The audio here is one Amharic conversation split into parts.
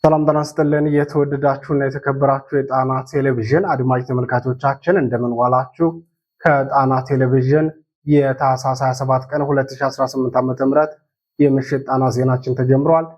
ሰላም ጤና ይስጥልን የተወደዳችሁና የተከበራችሁ የጣና ቴሌቪዥን አድማጭ ተመልካቾቻችን እንደምን ዋላችሁ። ከጣና ቴሌቪዥን የታህሳስ 27 ቀን 2018 ዓ.ም የምሽት ጣና ዜናችን ተጀምሯል።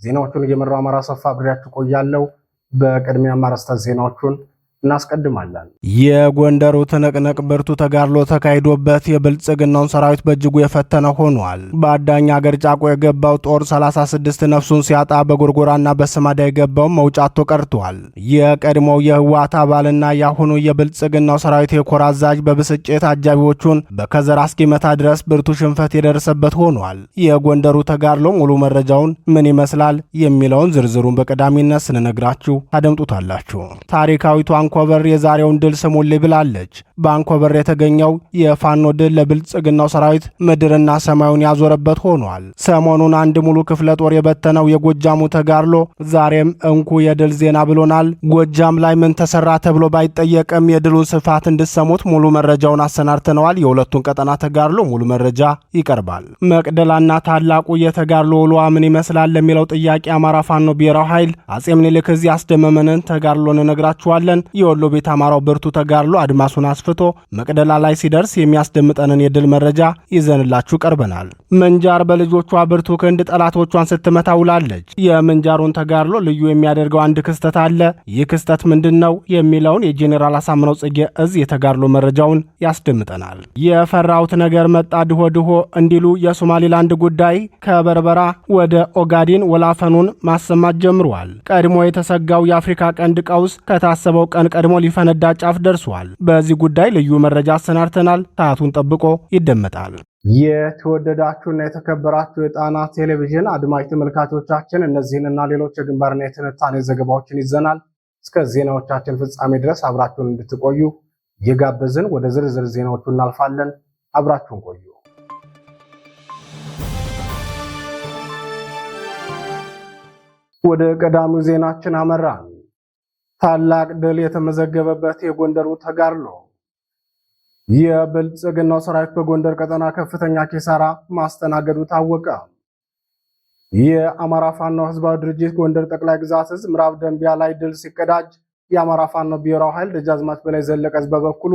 ዜናዎቹን እየመራው አማራ ሰፋ አብሬያችሁ ቆያለሁ። በቅድሚያ አርዕስተ ዜናዎቹን እናስቀድማለን። የጎንደሩ ትንቅንቅ ብርቱ ተጋድሎ ተካሂዶበት የብልጽግናውን ሰራዊት በእጅጉ የፈተነ ሆኗል። በአዳኝ አገር ጫቆ የገባው ጦር 36 ነፍሱን ሲያጣ በጎርጎራና በስማዳ የገባው መውጫቶ ቀርቷል። የቀድሞው የህወሓት አባልና የአሁኑ የብልጽግናው ሰራዊት የኮር አዛዥ በብስጭት አጃቢዎቹን በከዘራ እስኪመታ ድረስ ብርቱ ሽንፈት የደረሰበት ሆኗል። የጎንደሩ ተጋድሎ ሙሉ መረጃውን ምን ይመስላል የሚለውን ዝርዝሩን በቀዳሚነት ስንነግራችሁ ታደምጡታላችሁ። ታሪካዊቱ አንኮበር የዛሬውን ድል ስሙልኝ ብላለች። በአንኮበር የተገኘው የፋኖ ድል ለብልጽግናው ሰራዊት ምድርና ሰማዩን ያዞረበት ሆኗል። ሰሞኑን አንድ ሙሉ ክፍለ ጦር የበተነው የጎጃሙ ተጋድሎ ዛሬም እንኩ የድል ዜና ብሎናል። ጎጃም ላይ ምን ተሰራ ተብሎ ባይጠየቅም የድሉን ስፋት እንድሰሙት ሙሉ መረጃውን አሰናድተነዋል። የሁለቱን ቀጠና ተጋድሎ ሙሉ መረጃ ይቀርባል። መቅደላና ታላቁ የተጋድሎ ውሏ ምን ይመስላል ለሚለው ጥያቄ አማራ ፋኖ ብሔራዊ ኃይል አጼ ምኒልክ እዚህ ያስደመመንን ተጋድሎን እነግራችኋለን። የወሎ ቤት አማራው ብርቱ ተጋድሎ አድማሱን አስፍቶ መቅደላ ላይ ሲደርስ የሚያስደምጠንን የድል መረጃ ይዘንላችሁ ቀርበናል። ምንጃር በልጆቿ ብርቱ ክንድ ጠላቶቿን ስትመታ ውላለች። የምንጃሩን ተጋድሎ ልዩ የሚያደርገው አንድ ክስተት አለ። ይህ ክስተት ምንድነው የሚለውን የጄኔራል አሳምነው ጽጌ እዝ የተጋድሎ መረጃውን ያስደምጠናል። የፈራሁት ነገር መጣ ድሆ ድሆ እንዲሉ የሶማሊላንድ ጉዳይ ከበርበራ ወደ ኦጋዴን ወላፈኑን ማሰማት ጀምሯል። ቀድሞ የተሰጋው የአፍሪካ ቀንድ ቀውስ ከታሰበው ቀን ቀድሞ ሊፈነዳ ጫፍ ደርሷል። በዚህ ጉዳይ ልዩ መረጃ አሰናድተናል። ሰዓቱን ጠብቆ ይደመጣል። የተወደዳችሁና የተከበራችሁ የጣና ቴሌቪዥን አድማጭ ተመልካቾቻችን እነዚህንና ሌሎች የግንባርና የትንታኔ ዘገባዎችን ይዘናል። እስከ ዜናዎቻችን ፍጻሜ ድረስ አብራችሁን እንድትቆዩ እየጋበዝን ወደ ዝርዝር ዜናዎቹ እናልፋለን። አብራችሁን ቆዩ። ወደ ቀዳሚው ዜናችን አመራን። ታላቅ ድል የተመዘገበበት የጎንደሩ ተጋድሎ። የብልጽግናው ሰራዊት በጎንደር ቀጠና ከፍተኛ ኪሳራ ማስተናገዱ ታወቀ። የአማራ ፋኖ ህዝባዊ ድርጅት ጎንደር ጠቅላይ ግዛት እዝ ምዕራብ ደንቢያ ላይ ድል ሲቀዳጅ የአማራ ፋኖ ብሔራዊ ኃይል ደጃዝማች በላይ ዘለቀ በበኩሉ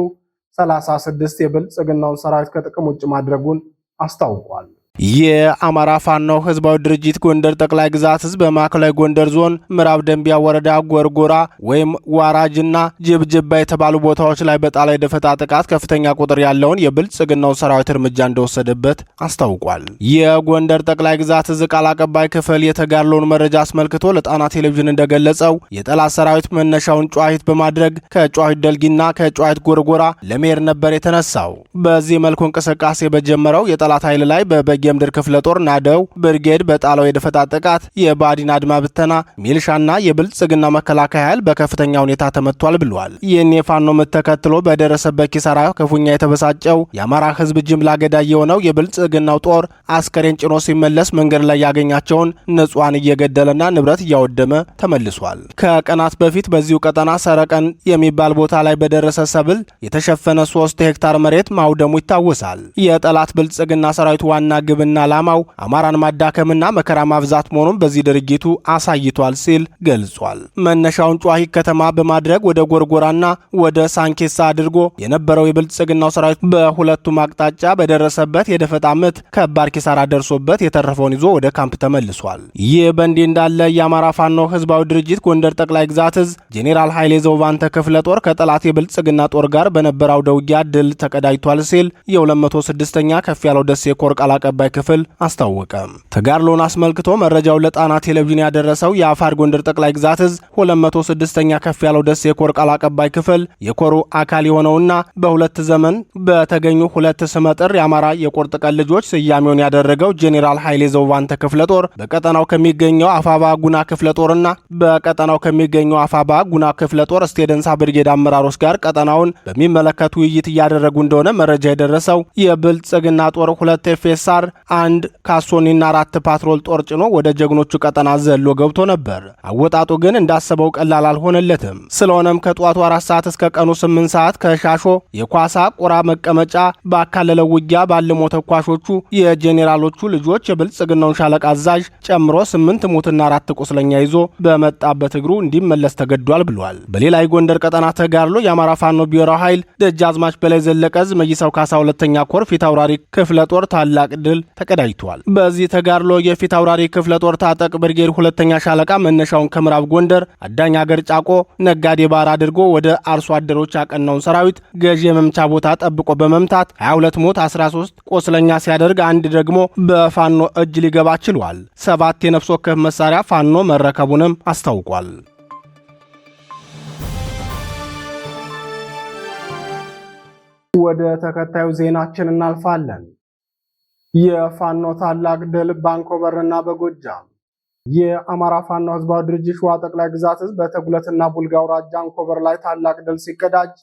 36 የብልጽግናውን ሰራዊት ከጥቅም ውጭ ማድረጉን አስታውቋል። የአማራ ፋኖ ህዝባዊ ድርጅት ጎንደር ጠቅላይ ግዛት ህዝብ በማዕከላዊ ጎንደር ዞን ምዕራብ ደንቢያ ወረዳ ጎርጎራ ወይም ዋራጅና ጅብጅባ የተባሉ ቦታዎች ላይ በጣለው የደፈጣ ጥቃት ከፍተኛ ቁጥር ያለውን የብልጽግናው ሰራዊት እርምጃ እንደወሰደበት አስታውቋል። የጎንደር ጠቅላይ ግዛት ህዝብ ቃል አቀባይ ክፍል የተጋድሎውን መረጃ አስመልክቶ ለጣና ቴሌቪዥን እንደገለጸው የጠላት ሰራዊት መነሻውን ጨዋሂት በማድረግ ከጨዋሂት ደልጊና ከጨዋሂት ጎርጎራ ለመሄድ ነበር የተነሳው። በዚህ መልኩ እንቅስቃሴ በጀመረው የጠላት ኃይል ላይ የምድር ክፍለ ጦር ናደው ብርጌድ በጣለው የደፈጣ ጥቃት የባዲን አድማ ብተና ሚልሻና የብልጽግና መከላከያ ኃይል በከፍተኛ ሁኔታ ተመቷል ብሏል። ይህን የፋኖ ምት ተከትሎ በደረሰበት ኪሳራ ክፉኛ የተበሳጨው የአማራ ህዝብ ጅምላ ገዳይ የሆነው የብልጽግናው ጦር አስከሬን ጭኖ ሲመለስ መንገድ ላይ ያገኛቸውን ንጹሃን እየገደለና ንብረት እያወደመ ተመልሷል። ከቀናት በፊት በዚሁ ቀጠና ሰረቀን የሚባል ቦታ ላይ በደረሰ ሰብል የተሸፈነ 3 ሄክታር መሬት ማውደሙ ይታወሳል። የጠላት ብልጽግና ሰራዊት ዋና ግብና ዓላማው አማራን ማዳከምና መከራ ማብዛት መሆኑን በዚህ ድርጊቱ አሳይቷል ሲል ገልጿል። መነሻውን ጨዋሂት ከተማ በማድረግ ወደ ጎርጎራና ወደ ሳንኬሳ አድርጎ የነበረው የብልጽግናው ሰራዊት በሁለቱም አቅጣጫ በደረሰበት የደፈጣ ምት ከባድ ኪሳራ ደርሶበት የተረፈውን ይዞ ወደ ካምፕ ተመልሷል። ይህ በእንዲህ እንዳለ የአማራ ፋኖ ህዝባዊ ድርጅት ጎንደር ጠቅላይ ግዛት እዝ ጄኔራል ኃይሌ ዘውባንተ ክፍለ ጦር ከጠላት የብልጽግና ጦር ጋር በነበረው ውጊያ ድል ተቀዳጅቷል ሲል የ206ኛ ከፍ ያለው ደሴ ኮር ቃል አቀባይ ክፍል አስታወቀ። ተጋድሎን አስመልክቶ መረጃውን ለጣና ቴሌቪዥን ያደረሰው የአፋር ጎንደር ጠቅላይ ግዛት እዝ 206ኛ ከፍ ያለው ደሴ የኮር ቃል አቀባይ ክፍል የኮሩ አካል የሆነውና በሁለት ዘመን በተገኙ ሁለት ስመጥር የአማራ የቁርጥ ቀን ልጆች ስያሜውን ያደረገው ጄኔራል ኃይሌ ዘውባንተ ክፍለ ጦር በቀጠናው ከሚገኘው አፋባ ጉና ክፍለ ጦርና በቀጠናው ከሚገኘው አፋባ ጉና ክፍለ ጦር ስቴደንሳ ብርጌድ አመራሮች ጋር ቀጠናውን በሚመለከቱ ውይይት እያደረጉ እንደሆነ መረጃ የደረሰው የብልጽግና ጦር 2 ኤፍኤስአር አንድ ካሶኒና 4 ፓትሮል ጦር ጭኖ ወደ ጀግኖቹ ቀጠና ዘሎ ገብቶ ነበር። አወጣጡ ግን እንዳሰበው ቀላል አልሆነለትም። ስለሆነም ከጠዋቱ 4 ሰዓት እስከ ቀኑ 8 ሰዓት ከሻሾ የኳሳ ቁራ መቀመጫ ባካለለው ውጊያ ባለሞ ተኳሾቹ የጄኔራሎቹ ልጆች የብልጽግናውን ሻለቃ አዛዥ ጨምሮ 8 ሙትና 4 ቁስለኛ ይዞ በመጣበት እግሩ እንዲመለስ ተገዷል ብሏል። በሌላ የጎንደር ቀጠና ተጋድሎ የአማራ ፋኖ ብሔራዊ ኃይል ደጃዝማች በላይ ዘለቀ ዕዝ መይሳው ካሳ ሁለተኛ ኮር ፊት አውራሪ ክፍለ ጦር ታላቅ ድል ተቀዳጅቷል። በዚህ ተጋድሎ የፊት አውራሪ ክፍለ ጦር ታጠቅ ብርጌድ ሁለተኛ ሻለቃ መነሻውን ከምዕራብ ጎንደር አዳኝ አገር ጫቆ ነጋዴ ባር አድርጎ ወደ አርሶ አደሮች ያቀናውን ሰራዊት ገዢ የመምቻ ቦታ ጠብቆ በመምታት 22 ሞት 13 ቆስለኛ ሲያደርግ አንድ ደግሞ በፋኖ እጅ ሊገባ ችሏል። 7 የነፍስ ወከፍ መሳሪያ ፋኖ መረከቡንም አስታውቋል። ወደ ተከታዩ ዜናችን እናልፋለን። የፋኖ ታላቅ ድል ባንኮበርና በጎጃም የአማራ ፋኖ ህዝባዊ ድርጅት ሸዋ ጠቅላይ ግዛት ህዝብ በተጉለትና ቡልጋ አውራጃ አንኮበር ላይ ታላቅ ድል ሲቀዳጅ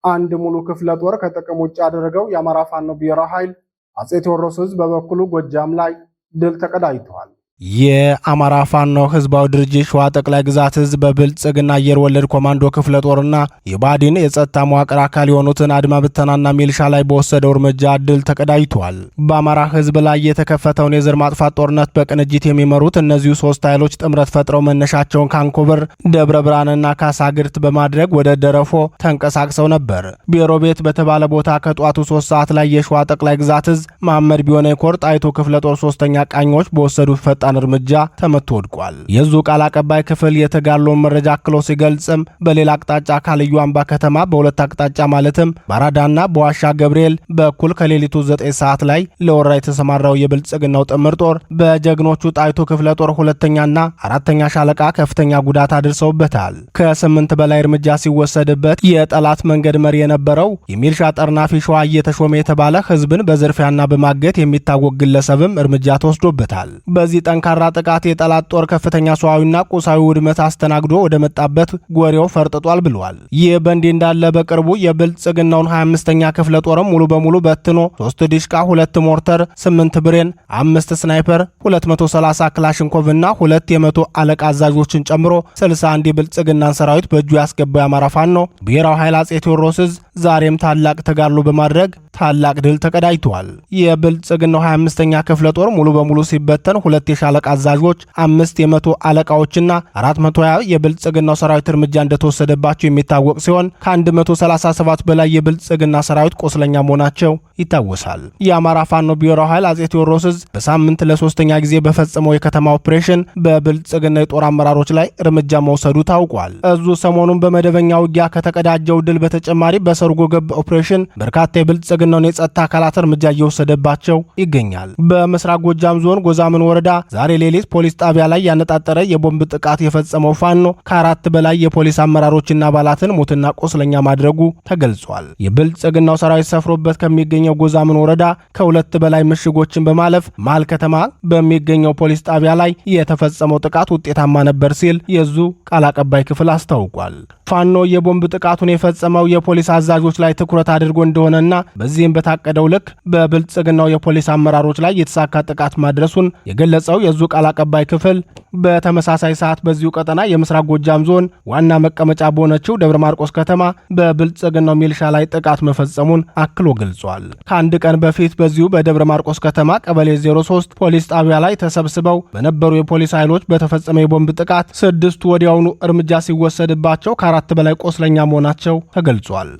አንድ ሙሉ ክፍለ ጦር ከጥቅም ውጭ ያደረገው የአማራ ፋኖ ብሔራዊ ኃይል አጼ ቴዎድሮስ ህዝብ በበኩሉ ጎጃም ላይ ድል ተቀዳጅቷል። የአማራ ፋኖ ህዝባዊ ድርጅት ሸዋ ጠቅላይ ግዛት ህዝብ በብልጽግና አየር ወለድ ኮማንዶ ክፍለ ጦርና የባዲን የጸጥታ መዋቅር አካል የሆኑትን አድማ ብተናና ሚልሻ ላይ በወሰደው እርምጃ ድል ተቀዳጅቷል። በአማራ ህዝብ ላይ የተከፈተውን የዘር ማጥፋት ጦርነት በቅንጅት የሚመሩት እነዚሁ 3 ኃይሎች ጥምረት ፈጥረው መነሻቸውን ካንኮበር፣ ደብረ ብርሃንና ካሳግርት በማድረግ ወደ ደረፎ ተንቀሳቅሰው ነበር። ቢሮ ቤት በተባለ ቦታ ከጧቱ 3 ሰዓት ላይ የሸዋ ጠቅላይ ግዛት ህዝብ መሐመድ ቢሆነ ኮር ጣይቱ ክፍለ ጦር 3ኛ ቃኞች በወሰዱት ፈጣን እርምጃ ተመቶ ወድቋል። የዙ ቃል አቀባይ ክፍል የተጋድሎውን መረጃ አክሎ ሲገልጽም በሌላ አቅጣጫ ካልዩ አምባ ከተማ በሁለት አቅጣጫ ማለትም ባራዳና በዋሻ ገብርኤል በኩል ከሌሊቱ 9 ሰዓት ላይ ለወራ የተሰማራው የብልጽግናው ጥምር ጦር በጀግኖቹ ጣይቱ ክፍለ ጦር 2ኛና 4ኛ ሻለቃ ከፍተኛ ጉዳት አድርሰውበታል። ከ8 በላይ እርምጃ ሲወሰድበት የጠላት መንገድ መሪ የነበረው የሚልሻ ጠርናፊ ሸዋ እየተሾመ የተባለ ህዝብን በዝርፊያና በማገት የሚታወቅ ግለሰብም እርምጃ ተወስዶበታል። በዚህ ጠንካራ ጥቃት የጠላት ጦር ከፍተኛ ሰዋዊና ቁሳዊ ውድመት አስተናግዶ ወደ መጣበት ጎሬው ፈርጥጧል ብሏል። ይህ በእንዲህ እንዳለ በቅርቡ የብልጽግናውን 25ኛ ክፍለ ጦርም ሙሉ በሙሉ በትኖ 3 ዲሽቃ፣ 2 ሞርተር፣ 8 ብሬን፣ 5 ስናይፐር፣ 230 ክላሽንኮቭና 2 የመቶ አለቃ አዛዦችን ጨምሮ 61 የብልጽግናን ሰራዊት በእጁ ያስገባው የአማራ ፋኖ ብሔራዊ ኃይል አጼ ቴዎድሮስ ዕዝ ዛሬም ታላቅ ተጋድሎ በማድረግ ታላቅ ድል ተቀዳጅቷል። የብልጽግናው 25ኛ ክፍለ ጦር ሙሉ በሙሉ ሲበተን 2 የሻለቃ አዛዦች፣ 5 የመቶ አለቃዎችና 420 የብልጽግናው ሰራዊት እርምጃ እንደተወሰደባቸው የሚታወቅ ሲሆን ከ137 በላይ የብልጽግና ሰራዊት ቆስለኛ መሆናቸው ይታወሳል። የአማራ ፋኖ ብሔራዊ ኃይል አጼ ቴዎድሮስ ዕዝ በሳምንት ለ3ኛ ጊዜ በፈጸመው የከተማ ኦፕሬሽን በብልጽግና የጦር አመራሮች ላይ እርምጃ መውሰዱ ታውቋል። እዙ ሰሞኑን በመደበኛ ውጊያ ከተቀዳጀው ድል በተጨማሪ በሰርጎ ገብ ኦፕሬሽን በርካታ የብልጽግናውን የጸጥታ አካላት እርምጃ እየወሰደባቸው ይገኛል። በምስራቅ ጎጃም ዞን ጎዛምን ወረዳ ዛሬ ሌሊት ፖሊስ ጣቢያ ላይ ያነጣጠረ የቦምብ ጥቃት የፈጸመው ፋኖ ከ4 በላይ የፖሊስ አመራሮችና አባላትን ሞትና ቆስለኛ ማድረጉ ተገልጿል። የብልጽግናው ሰራዊት ሰፍሮበት ከሚገኘው ጎዛምን ወረዳ ከ2 በላይ ምሽጎችን በማለፍ መሃል ከተማ በሚገኘው ፖሊስ ጣቢያ ላይ የተፈጸመው ጥቃት ውጤታማ ነበር ሲል የዙ ቃል አቀባይ ክፍል አስታውቋል። ፋኖ የቦምብ ጥቃቱን የፈጸመው የፖሊስ አዛዦች ላይ ትኩረት አድርጎ እንደሆነና በዚህም በታቀደው ልክ በብልጽግናው የፖሊስ አመራሮች ላይ የተሳካ ጥቃት ማድረሱን የገለጸው የዙ ቃል አቀባይ ክፍል በተመሳሳይ ሰዓት በዚሁ ቀጠና የምስራቅ ጎጃም ዞን ዋና መቀመጫ በሆነችው ደብረ ማርቆስ ከተማ በብልጽግናው ሚልሻ ላይ ጥቃት መፈጸሙን አክሎ ገልጿል። ከአንድ ቀን በፊት በዚሁ በደብረ ማርቆስ ከተማ ቀበሌ 03 ፖሊስ ጣቢያ ላይ ተሰብስበው በነበሩ የፖሊስ ኃይሎች በተፈጸመ የቦምብ ጥቃት 6 ወዲያውኑ እርምጃ ሲወሰድባቸው ከ4 በላይ ቆስለኛ መሆናቸው ተገልጿል።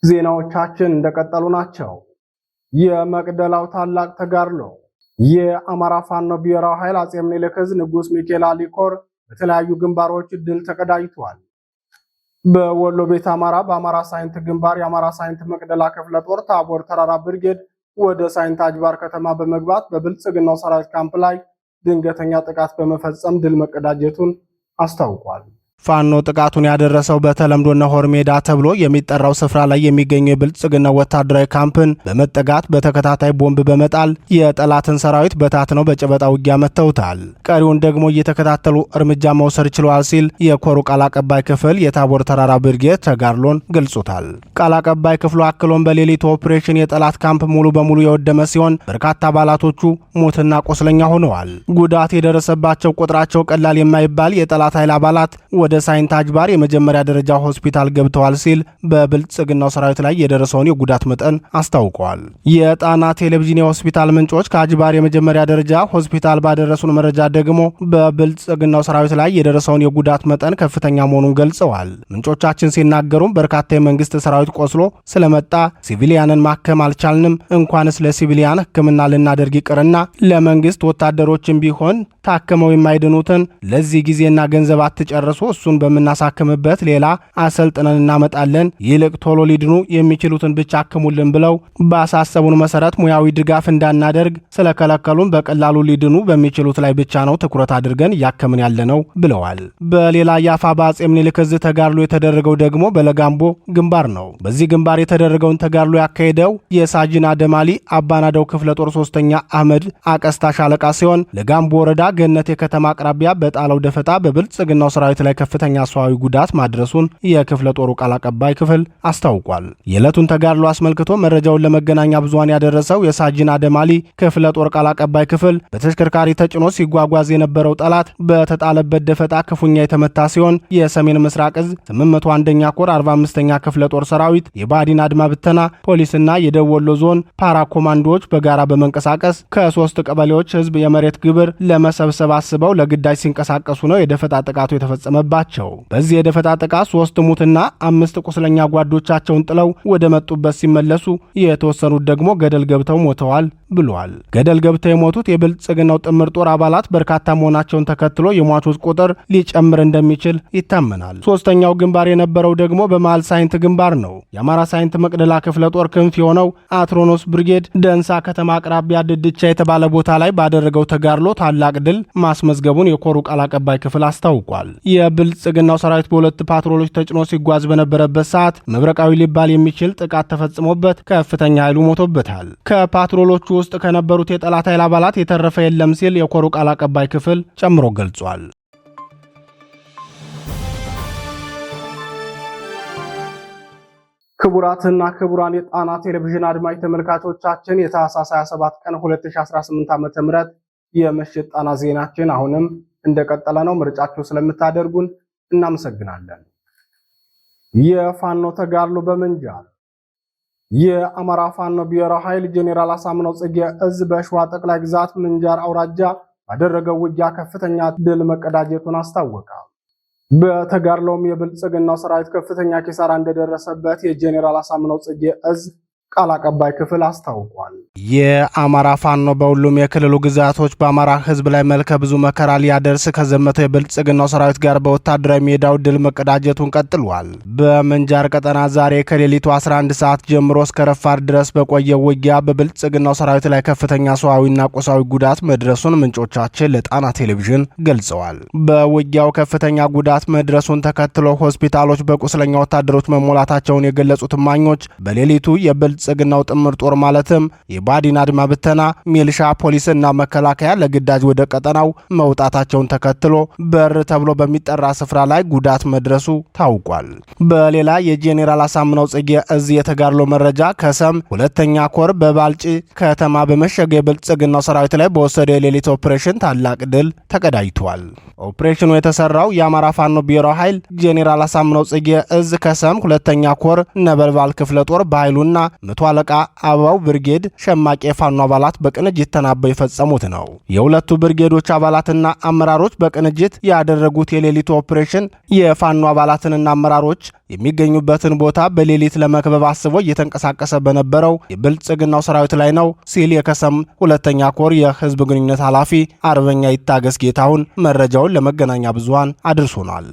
ዜናዎቻችን እንደቀጠሉ ናቸው። የመቅደላው ታላቅ ተጋድሎ የአማራ ፋኖ ብሔራዊ ኃይል አጼ ምኒልክ ዕዝ ንጉስ ሚካኤል አሊ ኮር በተለያዩ ግንባሮች ድል ተቀዳጅቷል። በወሎ ቤት አማራ በአማራ ሳይንት ግንባር የአማራ ሳይንት መቅደላ ክፍለ ጦር ታቦር ተራራ ብርጌድ ወደ ሳይንት አጅባር ከተማ በመግባት በብልጽግናው ሰራዊት ካምፕ ላይ ድንገተኛ ጥቃት በመፈጸም ድል መቀዳጀቱን አስታውቋል። ፋኖ ጥቃቱን ያደረሰው በተለምዶ ነሆር ሜዳ ተብሎ የሚጠራው ስፍራ ላይ የሚገኘው የብልጽግና ወታደራዊ ካምፕን በመጠጋት በተከታታይ ቦምብ በመጣል የጠላትን ሰራዊት በታትነው በጨበጣ ውጊያ መተውታል። ቀሪውን ደግሞ እየተከታተሉ እርምጃ መውሰድ ችለዋል ሲል የኮሩ ቃል አቀባይ ክፍል የታቦር ተራራ ብርጌድ ተጋድሎን ገልጾታል። ቃል አቀባይ ክፍሉ አክሎም በሌሊቱ ኦፕሬሽን የጠላት ካምፕ ሙሉ በሙሉ የወደመ ሲሆን በርካታ አባላቶቹ ሞትና ቆስለኛ ሆነዋል። ጉዳት የደረሰባቸው ቁጥራቸው ቀላል የማይባል የጠላት ኃይል አባላት ወደ ሳይንት አጅባር የመጀመሪያ ደረጃ ሆስፒታል ገብተዋል ሲል በብልጽግናው ሰራዊት ላይ የደረሰውን የጉዳት መጠን አስታውቀዋል። የጣና ቴሌቪዥን የሆስፒታል ምንጮች ከአጅባር የመጀመሪያ ደረጃ ሆስፒታል ባደረሱን መረጃ ደግሞ በብልጽግናው ሰራዊት ላይ የደረሰውን የጉዳት መጠን ከፍተኛ መሆኑን ገልጸዋል። ምንጮቻችን ሲናገሩም በርካታ የመንግስት ሰራዊት ቆስሎ ስለመጣ ሲቪሊያንን ማከም አልቻልንም፣ እንኳንስ ለሲቪሊያን ሕክምና ልናደርግ ይቅርና ለመንግስት ወታደሮችም ቢሆን ታክመው የማይድኑትን ለዚህ ጊዜና ገንዘብ አትጨርሱ፣ እሱን በምናሳክምበት ሌላ አሰልጥነን እናመጣለን፣ ይልቅ ቶሎ ሊድኑ የሚችሉትን ብቻ አክሙልን ብለው ባሳሰቡን መሰረት ሙያዊ ድጋፍ እንዳናደርግ ስለከለከሉን በቀላሉ ሊድኑ በሚችሉት ላይ ብቻ ነው ትኩረት አድርገን እያከምን ያለነው ብለዋል። በሌላ የአፋባ አፄ ምኒልክ ዕዝ ተጋድሎ የተደረገው ደግሞ በለጋምቦ ግንባር ነው። በዚህ ግንባር የተደረገውን ተጋድሎ ያካሄደው የሳጅን አደማሊ አባናደው ክፍለ ጦር 3ኛ አህመድ አቀስታ ሻለቃ ሲሆን ለጋምቦ ወረዳ ገነት የከተማ አቅራቢያ በጣለው ደፈጣ በብልጽግናው ሰራዊት ላይ ከፍተኛ ሰዋዊ ጉዳት ማድረሱን የክፍለ ጦሩ ቃል አቀባይ ክፍል አስታውቋል። የዕለቱን ተጋድሎ አስመልክቶ መረጃውን ለመገናኛ ብዙሃን ያደረሰው የሳጅን አደማሊ ክፍለ ጦር ቃል አቀባይ ክፍል በተሽከርካሪ ተጭኖ ሲጓጓዝ የነበረው ጠላት በተጣለበት ደፈጣ ክፉኛ የተመታ ሲሆን የሰሜን ምስራቅ ዕዝ 801ኛ ኮር 45ኛ ክፍለ ጦር ሰራዊት የባዲን አድማ ብተና ፖሊስና የደቡብ ወሎ ዞን ፓራ ኮማንዶዎች በጋራ በመንቀሳቀስ ከ3 ቀበሌዎች ህዝብ የመሬት ግብር ለመሰብሰብ አስበው ለግዳጅ ሲንቀሳቀሱ ነው የደፈጣ ጥቃቱ የተፈጸመባቸው። በዚህ የደፈጣ ጥቃት 3 ሙትና 5 ቁስለኛ ጓዶቻቸውን ጥለው ወደ መጡበት ሲመለሱ የተወሰኑት ደግሞ ገደል ገብተው ሞተዋል ብሏል። ገደል ገብተው የሞቱት የብልጽግናው ጥምር ጦር አባላት በርካታ መሆናቸውን ተከትሎ የሟቾች ቁጥር ሊጨምር እንደሚችል ይታመናል። 3ኛው ግንባር የነበረው ደግሞ በመሃል ሳይንት ግንባር ነው። የአማራ ሳይንት መቅደላ ክፍለ ጦር ክንፍ የሆነው አትሮኖስ ብርጌድ ደንሳ ከተማ አቅራቢያ ድድቻ የተባለ ቦታ ላይ ባደረገው ተጋድሎ ታላቅ ድል ማስመዝገቡን የኮሩ ቃል አቀባይ ክፍል አስታውቋል። የብልጽግናው ሰራዊት በሁለት ፓትሮሎች ተጭኖ ሲጓዝ በነበረበት ሰዓት መብረቃዊ ሊባል የሚችል ጥቃት ተፈጽሞበት ከፍተኛ ኃይሉ ሞቶበታል። ከፓትሮሎቹ ውስጥ ከነበሩት የጠላት ኃይል አባላት የተረፈ የለም ሲል የኮሩ ቃል አቀባይ ክፍል ጨምሮ ገልጿል። ክቡራትና ክቡራን የጣና ቴሌቪዥን አድማጭ ተመልካቾቻችን የታህሳስ 27 ቀን 2018 ዓ.ም የምሽት ጣና ዜናችን አሁንም እንደቀጠለ ነው። ምርጫችሁ ስለምታደርጉን እናመሰግናለን። የፋኖ ተጋድሎ በምንጃር የአማራ ፋኖ ብሔራዊ ኃይል ጄኔራል አሳምነው ጽጌ ዕዝ በሸዋ ጠቅላይ ግዛት ምንጃር አውራጃ ባደረገው ውጊያ ከፍተኛ ድል መቀዳጀቱን አስታወቀ። በተጋድሎም የብልጽግናው ሰራዊት ከፍተኛ ኪሳራ እንደደረሰበት የጄኔራል አሳምነው ጽጌ ዕዝ ቃል አቀባይ ክፍል አስታውቋል። የአማራ ፋኖ በሁሉም የክልሉ ግዛቶች በአማራ ሕዝብ ላይ መልከ ብዙ መከራ ሊያደርስ ከዘመተው የብልጽግናው ሰራዊት ጋር በወታደራዊ ሜዳው ድል መቀዳጀቱን ቀጥሏል። በምንጃር ቀጠና ዛሬ ከሌሊቱ 11 ሰዓት ጀምሮ እስከ ረፋድ ድረስ በቆየው ውጊያ በብልጽግናው ሰራዊት ላይ ከፍተኛ ሰዋዊና ቁሳዊ ጉዳት መድረሱን ምንጮቻችን ለጣና ቴሌቪዥን ገልጸዋል። በውጊያው ከፍተኛ ጉዳት መድረሱን ተከትሎ ሆስፒታሎች በቁስለኛ ወታደሮች መሞላታቸውን የገለጹት እማኞች በሌሊቱ የብልጽግናው ጥምር ጦር ማለትም የባዲን አድማ ብተና፣ ሚልሻ፣ ፖሊስና መከላከያ ለግዳጅ ወደ ቀጠናው መውጣታቸውን ተከትሎ በር ተብሎ በሚጠራ ስፍራ ላይ ጉዳት መድረሱ ታውቋል። በሌላ የጄኔራል አሳምነው ጽጌ ዕዝ የተጋድሎ መረጃ ከሰም 2ኛ ኮር በባልጪ ከተማ በመሸገ የብልጽግናው ሰራዊት ላይ በወሰደው የሌሊት ኦፕሬሽን ታላቅ ድል ተቀዳጅቷል። ኦፕሬሽኑ የተሰራው የአማራ ፋኖ ብሔራዊ ኃይል ጄኔራል አሳምነው ጽጌ ዕዝ ከሰም 2ኛ ኮር ነበልባል ክፍለ ጦር በኃይሉና መቶ አለቃ አበባው ብርጌድ ሸማቂ የፋኖ አባላት በቅንጅት ተናበው የፈጸሙት ነው። የሁለቱ ብርጌዶች አባላትና አመራሮች በቅንጅት ያደረጉት የሌሊቱ ኦፕሬሽን የፋኖ አባላትንና አመራሮች የሚገኙበትን ቦታ በሌሊት ለመክበብ አስቦ እየተንቀሳቀሰ በነበረው የብልጽግናው ሰራዊት ላይ ነው ሲል የከሰም 2ኛ ኮር የህዝብ ግንኙነት ኃላፊ አርበኛ ይታገስ ጌታሁን መረጃውን ለመገናኛ ብዙሃን አድርሶናል።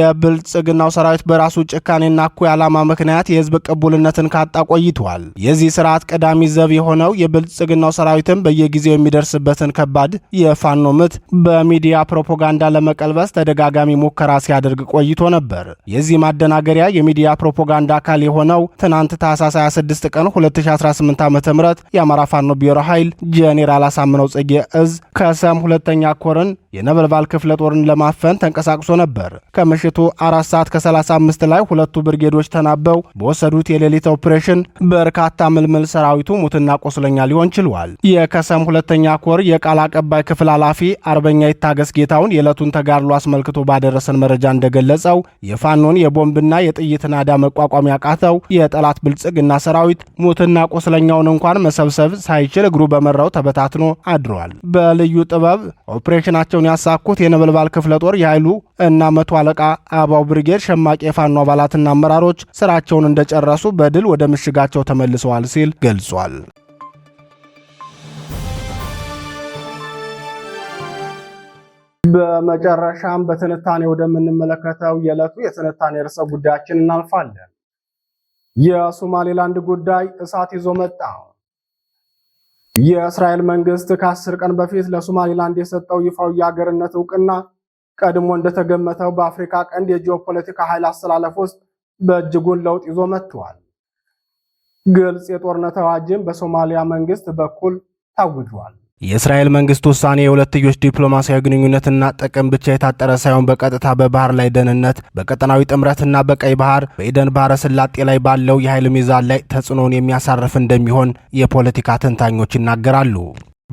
የብልጽግናው ሰራዊት በራሱ ጭካኔና እኩይ ዓላማ ምክንያት የህዝብ ቅቡልነትን ካጣ ቆይቷል። የዚህ ስርዓት ቀዳሚ ዘብ የሆነው የብልጽግናው ሰራዊትም በየጊዜው የሚደርስበትን ከባድ የፋኖ ምት በሚዲያ ፕሮፓጋንዳ ለመቀልበስ ተደጋጋሚ ሙከራ ሲያደርግ ቆይቶ ነበር። የዚህ ማደናገሪያ የሚዲያ ፕሮፓጋንዳ አካል የሆነው ትናንት ታህሳስ 26 ቀን 2018 ዓ.ም የአማራ ፋኖ ብሔራዊ ኃይል ጄኔራል አሳምነው ጽጌ እዝ ከሰም ሁለተኛ ኮርን የነበልባል ክፍለ ጦርን ለማፈን ተንቀሳቅሶ ነበር። ከምሽቱ 4 ሰዓት ከ35 ላይ ሁለቱ ብርጌዶች ተናበው በወሰዱት የሌሊት ኦፕሬሽን በርካታ ምልምል ሰራዊቱ ሙትና ቆስለኛ ሊሆን ችሏል። የከሰም ሁለተኛ ኮር የቃል አቀባይ ክፍል ኃላፊ አርበኛ ይታገስ ጌታውን የዕለቱን ተጋድሎ አስመልክቶ ባደረሰን መረጃ እንደገለጸው የፋኖን የቦምብና የጥይት ናዳ መቋቋም ያቃተው የጠላት ብልጽግና ሰራዊት ሙትና ቆስለኛውን እንኳን መሰብሰብ ሳይችል እግሩ በመራው ተበታትኖ አድሯል። በልዩ ጥበብ ኦፕሬሽናቸውን ያሳኩት የነበልባል ክፍለ ጦር የኃይሉ እና መቶ አለቃ አባው ብርጌድ ሸማቂ የፋኖ አባላትና አመራሮች ስራቸውን እንደጨረሱ በድል ወደ ምሽጋቸው ተመልሰዋል ሲል ገልጿል። በመጨረሻም በትንታኔ ወደምንመለከተው የዕለቱ የትንታኔ ርዕሰ ጉዳያችን እናልፋለን። የሶማሌላንድ ጉዳይ እሳት ይዞ መጣ። የእስራኤል መንግስት ከ10 ቀን በፊት ለሶማሌላንድ የሰጠው ይፋዊ የሀገርነት እውቅና ቀድሞ እንደተገመተው በአፍሪካ ቀንድ የጂኦፖለቲካ ኃይል አስተላለፍ ውስጥ በእጅጉን ለውጥ ይዞ መጥቷል። ግልጽ የጦርነት አዋጅም በሶማሊያ መንግስት በኩል ታውጇል። የእስራኤል መንግስት ውሳኔ የሁለትዮሽ ዲፕሎማሲያዊ ግንኙነትና ጥቅም ብቻ የታጠረ ሳይሆን በቀጥታ በባህር ላይ ደህንነት፣ በቀጠናዊ ጥምረትና በቀይ ባህር በኤደን ባህረ ሰላጤ ላይ ባለው የኃይል ሚዛን ላይ ተጽዕኖን የሚያሳርፍ እንደሚሆን የፖለቲካ ተንታኞች ይናገራሉ።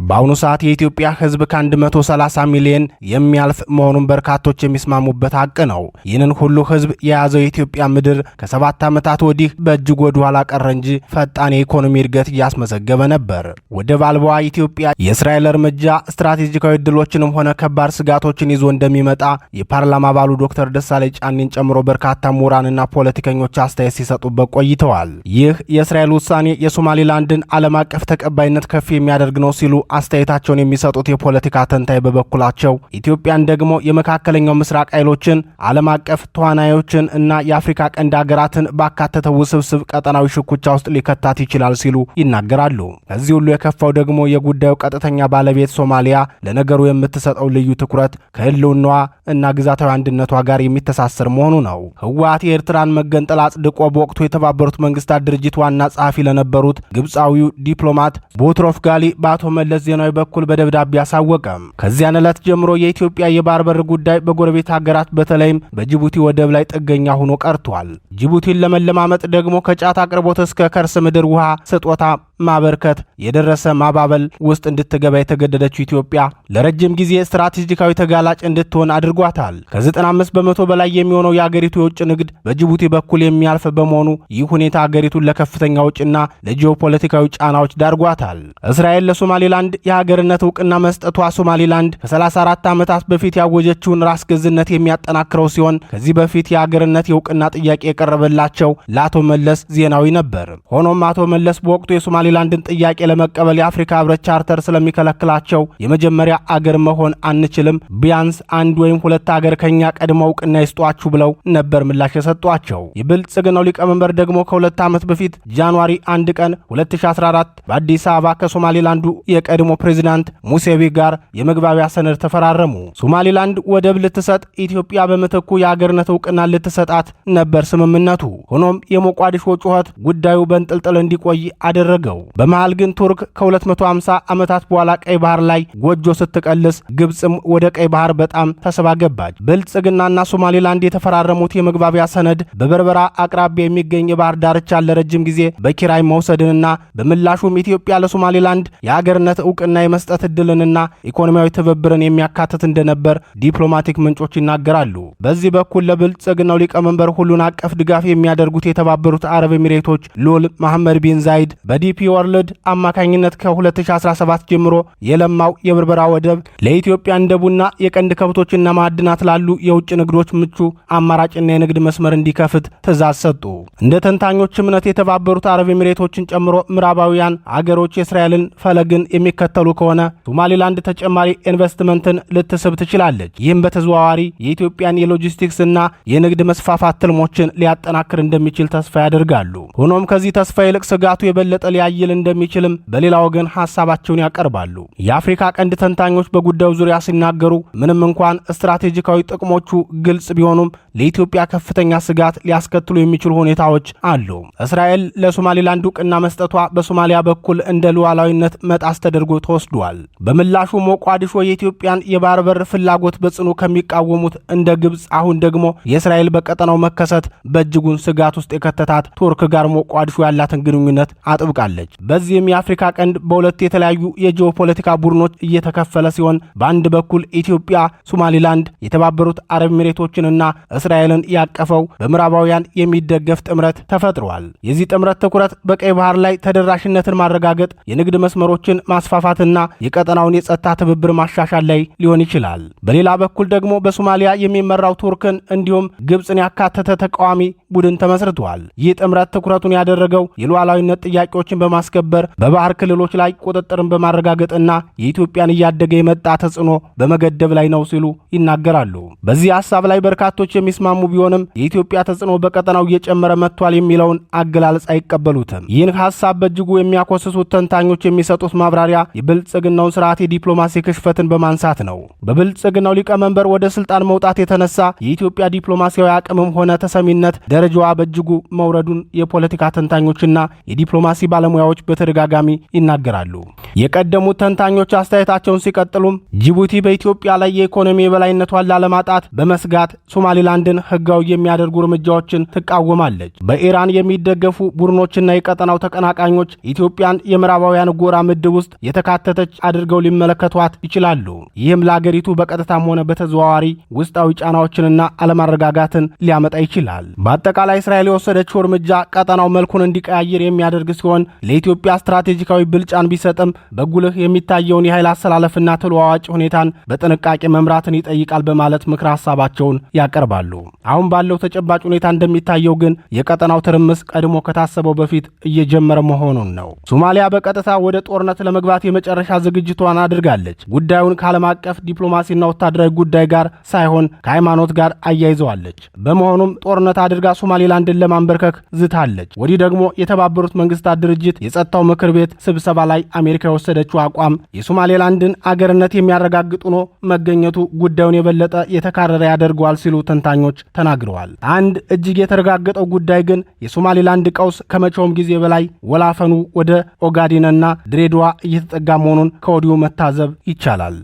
በአሁኑ ሰዓት የኢትዮጵያ ሕዝብ ከ130 ሚሊዮን የሚያልፍ መሆኑን በርካቶች የሚስማሙበት ሀቅ ነው። ይህንን ሁሉ ሕዝብ የያዘው የኢትዮጵያ ምድር ከ7 ዓመታት ወዲህ በእጅግ ወደ ኋላ ቀረ እንጂ ፈጣን የኢኮኖሚ እድገት እያስመዘገበ ነበር። ወደብ አልባዋ ኢትዮጵያ የእስራኤል እርምጃ ስትራቴጂካዊ ዕድሎችንም ሆነ ከባድ ስጋቶችን ይዞ እንደሚመጣ የፓርላማ አባሉ ዶክተር ደሳለኝ ጫኔን ጨምሮ በርካታ ምሁራንና ፖለቲከኞች አስተያየት ሲሰጡበት ቆይተዋል። ይህ የእስራኤል ውሳኔ የሶማሌላንድን ዓለም አቀፍ ተቀባይነት ከፍ የሚያደርግ ነው ሲሉ አስተያየታቸውን የሚሰጡት የፖለቲካ ተንታኝ በበኩላቸው ኢትዮጵያን ደግሞ የመካከለኛው ምስራቅ ኃይሎችን፣ ዓለም አቀፍ ተዋናዮችን እና የአፍሪካ ቀንድ ሀገራትን ባካተተው ውስብስብ ቀጠናዊ ሽኩቻ ውስጥ ሊከታት ይችላል ሲሉ ይናገራሉ። ከዚህ ሁሉ የከፋው ደግሞ የጉዳዩ ቀጥተኛ ባለቤት ሶማሊያ ለነገሩ የምትሰጠው ልዩ ትኩረት ከህልውናዋ እና ግዛታዊ አንድነቷ ጋር የሚተሳሰር መሆኑ ነው። ህወሓት የኤርትራን መገንጠል አጽድቆ በወቅቱ የተባበሩት መንግስታት ድርጅት ዋና ጸሐፊ ለነበሩት ግብፃዊው ዲፕሎማት ቦትሮፍ ጋሊ በአቶ መለስ ዜናዊ በኩል በደብዳቤ አሳወቀም። ከዚያን ዕለት ጀምሮ የኢትዮጵያ የባህር በር ጉዳይ በጎረቤት ሀገራት በተለይም በጅቡቲ ወደብ ላይ ጥገኛ ሆኖ ቀርቷል። ጅቡቲን ለመለማመጥ ደግሞ ከጫት አቅርቦት እስከ ከርስ ምድር ውሃ ስጦታ ማበርከት የደረሰ ማባበል ውስጥ እንድትገባ የተገደደችው ኢትዮጵያ ለረጅም ጊዜ ስትራቴጂካዊ ተጋላጭ እንድትሆን አድርጓታል። ከ95 በመቶ በላይ የሚሆነው የአገሪቱ የውጭ ንግድ በጅቡቲ በኩል የሚያልፍ በመሆኑ ይህ ሁኔታ አገሪቱን ለከፍተኛ ውጭና ለጂኦፖለቲካዊ ጫናዎች ዳርጓታል። እስራኤል ለሶማሌላንድ የሀገርነት እውቅና መስጠቷ ሶማሌላንድ ከ34 ዓመታት በፊት ያወጀችውን ራስ ገዝነት የሚያጠናክረው ሲሆን ከዚህ በፊት የሀገርነት የእውቅና ጥያቄ የቀረበላቸው ለአቶ መለስ ዜናዊ ነበር። ሆኖም አቶ መለስ በወቅቱ የሶማሌላንድን ጥያቄ ለመቀበል የአፍሪካ ህብረት ቻርተር ስለሚከለክላቸው የመጀመሪያ አገር መሆን አንችልም፣ ቢያንስ አንድ ወይም ሁለት አገር ከኛ ቀድሞ እውቅና ይስጧችሁ ብለው ነበር ምላሽ የሰጧቸው። የብልጽግናው ሊቀመንበር ደግሞ ከሁለት ዓመት በፊት ጃንዋሪ 1 ቀን 2014 በአዲስ አበባ ከሶማሌላንዱ የቀድሞ ፕሬዝዳንት ሙሴቪ ጋር የመግባቢያ ሰነድ ተፈራረሙ። ሶማሌላንድ ወደብ ልትሰጥ፣ ኢትዮጵያ በምትኩ የአገርነት እውቅና ልትሰጣት ነበር ስምምነቱ። ሆኖም የሞቃዲሾ ጩኸት ጉዳዩ በንጥልጥል እንዲቆይ አደረገው። በመሃል ግን ቱርክ ከ250 ዓመታት በኋላ ቀይ ባህር ላይ ጎጆ ስትቀልስ ግብፅም ወደ ቀይ ባህር በጣም ተስባ ገባች። ብልጽግናና ሶማሌላንድ የተፈራረሙት የመግባቢያ ሰነድ በበርበራ አቅራቢያ የሚገኝ የባህር ዳርቻን ለረጅም ጊዜ በኪራይ መውሰድንና በምላሹም ኢትዮጵያ ለሶማሌላንድ የአገርነት እውቅና የመስጠት ዕድልንና ኢኮኖሚያዊ ትብብርን የሚያካትት እንደነበር ዲፕሎማቲክ ምንጮች ይናገራሉ። በዚህ በኩል ለብልጽግናው ሊቀመንበር ሁሉን አቀፍ ድጋፍ የሚያደርጉት የተባበሩት አረብ ኤሚሬቶች ልዑል መሐመድ ቢን ዛይድ በዲፒ ወርልድ አማካኝነት ከ2017 ጀምሮ የለማው የበርበራ ወደብ ለኢትዮጵያ እንደ ቡና፣ የቀንድ ከብቶችና ማዕድናት ላሉ የውጭ ንግዶች ምቹ አማራጭና የንግድ መስመር እንዲከፍት ትዕዛዝ ሰጡ። እንደ ተንታኞች እምነት የተባበሩት አረብ ኤሚሬቶችን ጨምሮ ምዕራባውያን አገሮች የእስራኤልን ፈለግን የሚከተሉ ከሆነ ሶማሊላንድ ተጨማሪ ኢንቨስትመንትን ልትስብ ትችላለች። ይህም በተዘዋዋሪ የኢትዮጵያን የሎጂስቲክስ እና የንግድ መስፋፋት ትልሞችን ሊያጠናክር እንደሚችል ተስፋ ያደርጋሉ። ሆኖም ከዚህ ተስፋ ይልቅ ስጋቱ የበለጠ ሊያይል እንደሚችልም በሌላ ወገን ሐሳባቸውን ያቀርባሉ። የአፍሪካ ቀንድ ተንታኞች በጉዳዩ ዙሪያ ሲናገሩ ምንም እንኳን ስትራቴጂካዊ ጥቅሞቹ ግልጽ ቢሆኑም ለኢትዮጵያ ከፍተኛ ስጋት ሊያስከትሉ የሚችሉ ሁኔታዎች አሉ። እስራኤል ለሶማሊላንድ ዕውቅና መስጠቷ በሶማሊያ በኩል እንደ ሉዓላዊነት መጣስ ተደርጎ ተወስዷል። በምላሹ ሞቃዲሾ የኢትዮጵያን የባህር በር ፍላጎት በጽኑ ከሚቃወሙት እንደ ግብጽ አሁን ደግሞ የእስራኤል በቀጠናው መከሰት በእጅጉን ስጋት ውስጥ የከተታት ቱርክ ጋር ሞቃዲሾ ያላትን ግንኙነት አጥብቃለች። በዚህም የአፍሪካ ቀንድ በሁለት የተለያዩ የጂኦፖለቲካ ቡድኖች እየተከፈለ ሲሆን በአንድ በኩል ኢትዮጵያ፣ ሶማሊላንድ፣ የተባበሩት አረብ ኤሚሬቶችንና እስራኤልን ያቀፈው በምዕራባውያን የሚደገፍ ጥምረት ተፈጥሯል። የዚህ ጥምረት ትኩረት በቀይ ባህር ላይ ተደራሽነትን ማረጋገጥ፣ የንግድ መስመሮችን ማስፋፋትና የቀጠናውን የጸጥታ ትብብር ማሻሻል ላይ ሊሆን ይችላል። በሌላ በኩል ደግሞ በሶማሊያ የሚመራው ቱርክን እንዲሁም ግብጽን ያካተተ ተቃዋሚ ቡድን ተመስርቷል። ይህ ጥምረት ትኩረቱን ያደረገው የሉዓላዊነት ጥያቄዎችን በማስከበር በባህር ክልሎች ላይ ቁጥጥርን በማረጋገጥና የኢትዮጵያን እያደገ የመጣ ተጽዕኖ በመገደብ ላይ ነው ሲሉ ይናገራሉ። በዚህ ሐሳብ ላይ በርካቶች የሚስማሙ ቢሆንም የኢትዮጵያ ተጽዕኖ በቀጠናው እየጨመረ መጥቷል የሚለውን አገላለጽ አይቀበሉትም። ይህን ሐሳብ በእጅጉ የሚያኮስሱት ተንታኞች የሚሰጡት ማብራሪያ የብልጽግናውን ስርዓት የዲፕሎማሲ ክሽፈትን በማንሳት ነው። በብልጽግናው ሊቀመንበር ወደ ስልጣን መውጣት የተነሳ የኢትዮጵያ ዲፕሎማሲያዊ አቅምም ሆነ ተሰሚነት ደረጃዋ በእጅጉ መውረዱን የፖለቲካ ተንታኞችና የዲፕሎማሲ ባለሙያዎች በተደጋጋሚ ይናገራሉ። የቀደሙት ተንታኞች አስተያየታቸውን ሲቀጥሉም ጅቡቲ በኢትዮጵያ ላይ የኢኮኖሚ የበላይነቷን ላለማጣት በመስጋት ሶማሊላንድን ህጋዊ የሚያደርጉ እርምጃዎችን ትቃወማለች። በኢራን የሚደገፉ ቡድኖችና የቀጠናው ተቀናቃኞች ኢትዮጵያን የምዕራባውያን ጎራ ምድብ ውስጥ የተካተተች አድርገው ሊመለከቷት ይችላሉ። ይህም ለአገሪቱ በቀጥታም ሆነ በተዘዋዋሪ ውስጣዊ ጫናዎችንና አለመረጋጋትን ሊያመጣ ይችላል። በአጠቃላይ እስራኤል የወሰደችው እርምጃ ቀጠናው መልኩን እንዲቀያየር የሚያደርግ ሲሆን ለኢትዮጵያ ስትራቴጂካዊ ብልጫን ቢሰጥም በጉልህ የሚታየውን የኃይል አሰላለፍና ተለዋዋጭ ሁኔታን በጥንቃቄ መምራትን ይጠይቃል በማለት ምክረ ሐሳባቸውን ያቀርባሉ። አሁን ባለው ተጨባጭ ሁኔታ እንደሚታየው ግን የቀጠናው ትርምስ ቀድሞ ከታሰበው በፊት እየጀመረ መሆኑን ነው። ሶማሊያ በቀጥታ ወደ ጦርነት ለመግባት የመጨረሻ ዝግጅቷን አድርጋለች። ጉዳዩን ከዓለም አቀፍ ዲፕሎማሲና ወታደራዊ ጉዳይ ጋር ሳይሆን ከሃይማኖት ጋር አያይዘዋለች። በመሆኑም ጦርነት አድርጋ ሶማሊላንድን ለማንበርከክ ዝታለች። ወዲህ ደግሞ የተባበሩት መንግስታት ድርጅት የጸጥታው ምክር ቤት ስብሰባ ላይ አሜሪካ የወሰደችው አቋም የሶማሊላንድን አገርነት የሚያረጋግጥ ሆኖ መገኘቱ ጉዳዩን የበለጠ የተካረረ ያደርገዋል ሲሉ ተንታኞች ተናግረዋል። አንድ እጅግ የተረጋገጠው ጉዳይ ግን የሶማሊላንድ ቀውስ ከመቼውም ጊዜ በላይ ወላፈኑ ወደ ኦጋዴንና ድሬዳዋ እየተጠጋ መሆኑን ከወዲሁ መታዘብ ይቻላል።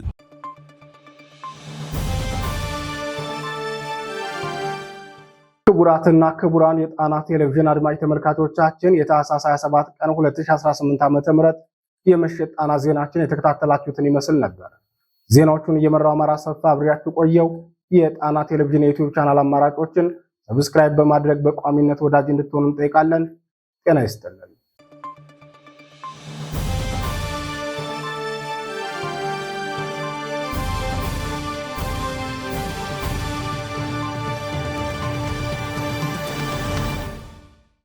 ክቡራትና ክቡራን የጣና ቴሌቪዥን አድማጭ ተመልካቾቻችን የታህሳስ 27 ቀን 2018 ዓ.ም የምሽት ጣና ዜናችን የተከታተላችሁትን ይመስል ነበር። ዜናዎቹን እየመራው አማራ ሰፋ አብሬያችሁ ቆየው። የጣና ቴሌቪዥን የዩቲዩብ ቻናል አማራጮችን ሰብስክራይብ በማድረግ በቋሚነት ወዳጅ እንድትሆኑ እንጠይቃለን። ጤና ይስጥልን።